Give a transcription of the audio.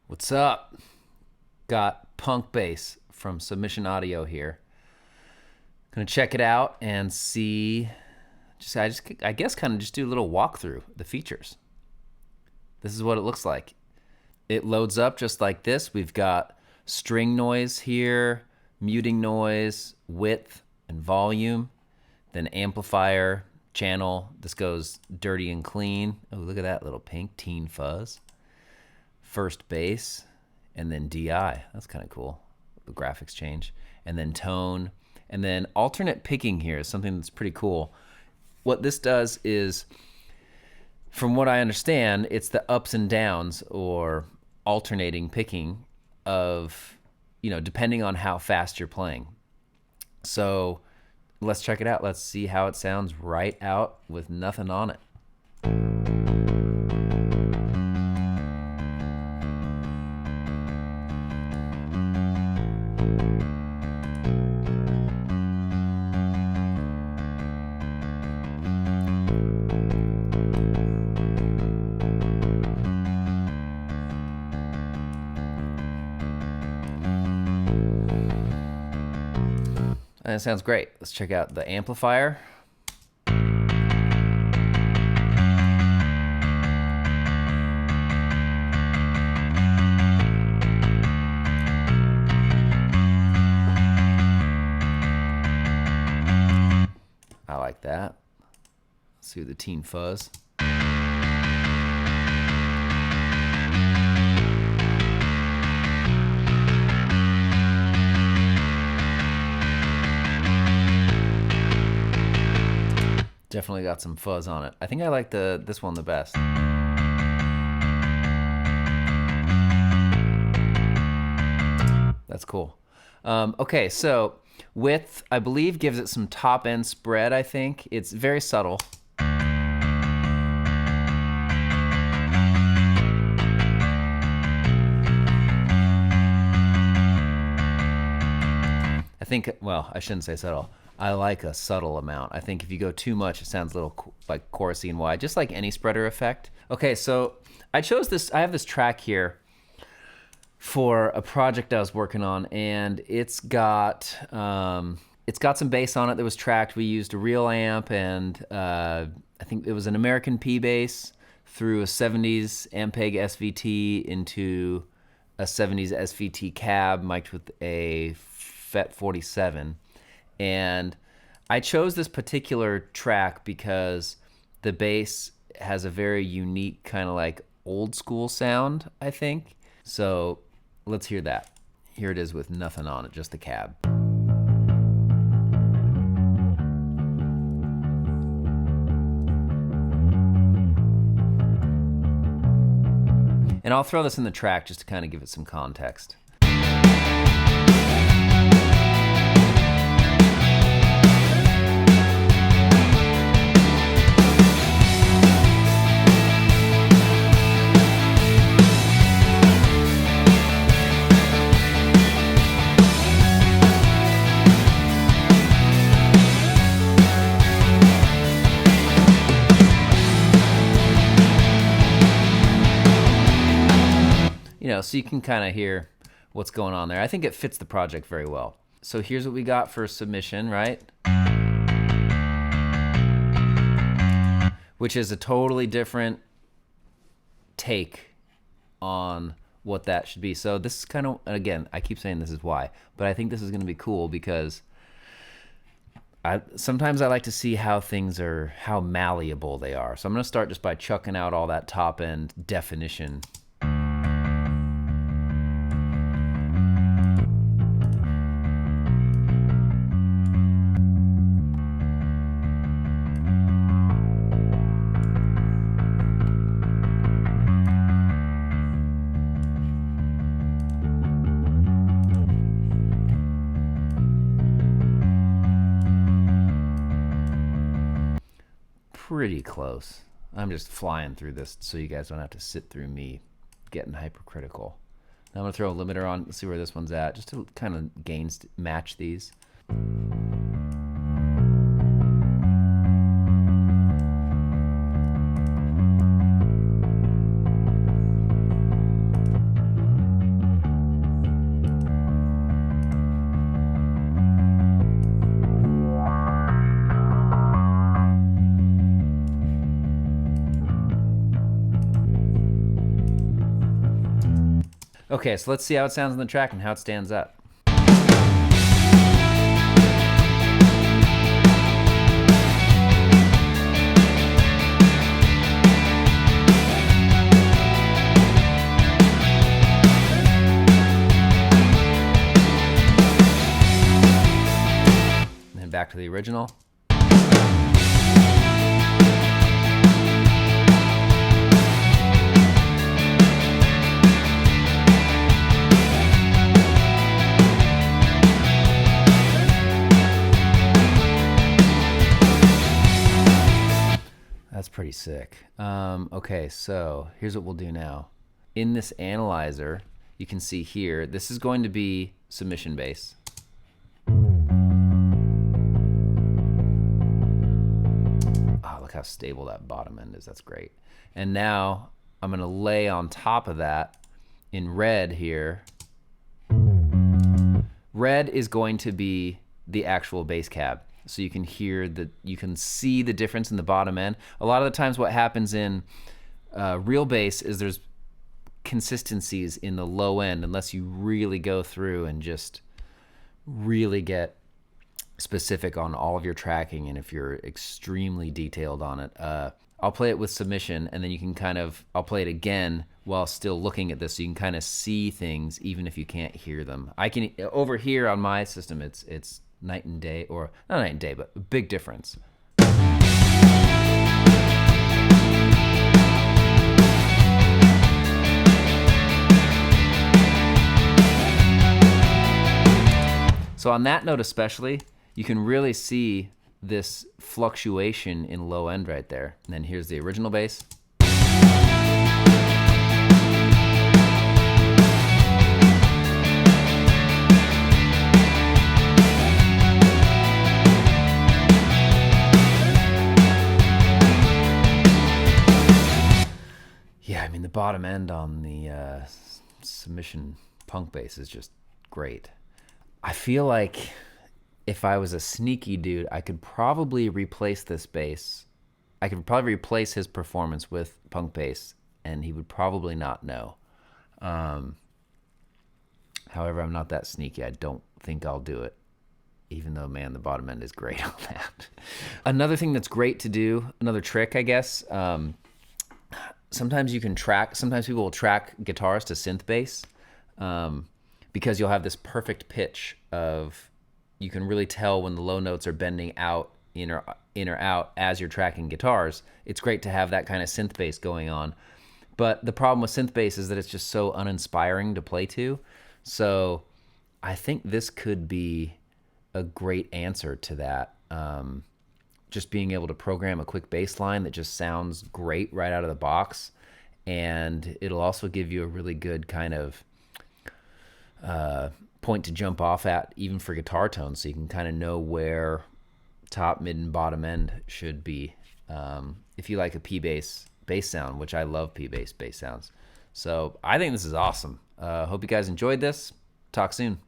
What's up? Got PunkBass from Submission Audio here. Gonna check it out and see. I guess kind of just do a little walkthrough the features. This is what it looks like. It loads up just like this. We've got string noise here, muting noise, width and volume, then amplifier, channel. This goes dirty and clean. Oh, look at that little pink teen fuzz. First bass, and then DI. That's kind of cool. The graphics change. And then tone. And then alternate picking here is something that's pretty cool. What this does is, from what I understand, it's the ups and downs or alternating picking of, depending on how fast you're playing. So let's check it out. Let's see how it sounds right out with nothing on it. That sounds great. Let's check out the amplifier. I like that. Let's see the teen fuzz. Definitely got some fuzz on it. I think I like this one the best. That's cool. Okay, so width, I believe, gives it some top end spread, I think. It's very subtle. I think, well, I shouldn't say subtle. I like a subtle amount. I think if you go too much, it sounds a little like chorusy and wide, just like any spreader effect. Okay, so I chose this. I have this track here for a project I was working on, and it's got some bass on it that was tracked. We used a real amp, and I think it was an American P bass through a 70s Ampeg SVT into a 70s SVT cab, mic'd with a FET 47. And I chose this particular track because the bass has a very unique kind of like old school sound, I think. So let's hear that. Here it is with nothing on it, just the cab. And I'll throw this in the track just to kind of give it some context. So you can kind of hear what's going on there. I think it fits the project very well. So here's what we got for submission, right? Which is a totally different take on what that should be. So this is kind of, again, I keep saying this is why, but I think this is going to be cool because sometimes I like to see how things are, how malleable they are. So I'm going to start just by chucking out all that top end definition. Pretty close. I'm just flying through this so you guys don't have to sit through me getting hypercritical. Now I'm gonna throw a limiter on. Let's see where this one's at, just to kind of match these. Okay, so let's see how it sounds on the track and how it stands up. And then back to the original. That's pretty sick. Okay, so here's what we'll do now. In this analyzer, you can see here, this is going to be submission bass. Oh, look how stable that bottom end is. That's great. And now I'm going to lay on top of that in red here. Red is going to be the actual bass cab. So you can hear you can see the difference in the bottom end. A lot of the times what happens in real bass is there's consistencies in the low end unless you really go through and just really get specific on all of your tracking, and if you're extremely detailed on it. I'll play it with submission, and then you can I'll play it again while still looking at this, so you can kind of see things even if you can't hear them. I can, over here on my system, it's night and day, or not night and day, but a big difference. So on that note especially, you can really see this fluctuation in low end right there. And then here's the original bass. Yeah, I mean, the bottom end on the submission punk bass is just great. I feel like if I was a sneaky dude, I could probably replace this bass. I could probably replace his performance with punk bass, and he would probably not know. However, I'm not that sneaky. I don't think I'll do it, even though, man, the bottom end is great on that. Another thing that's great to do, another trick, I guess, sometimes people will track guitars to synth bass, because you'll have this perfect pitch of, you can really tell when the low notes are bending out, in or out as you're tracking guitars. It's great to have that kind of synth bass going on. But the problem with synth bass is that it's just so uninspiring to play to. So I think this could be a great answer to that. Just being able to program a quick bass line that just sounds great right out of the box. And it'll also give you a really good kind of point to jump off at, even for guitar tones, so you can kind of know where top, mid, and bottom end should be. If you like a P-bass bass sound, which I love P-bass bass sounds. So I think this is awesome. Hope you guys enjoyed this. Talk soon.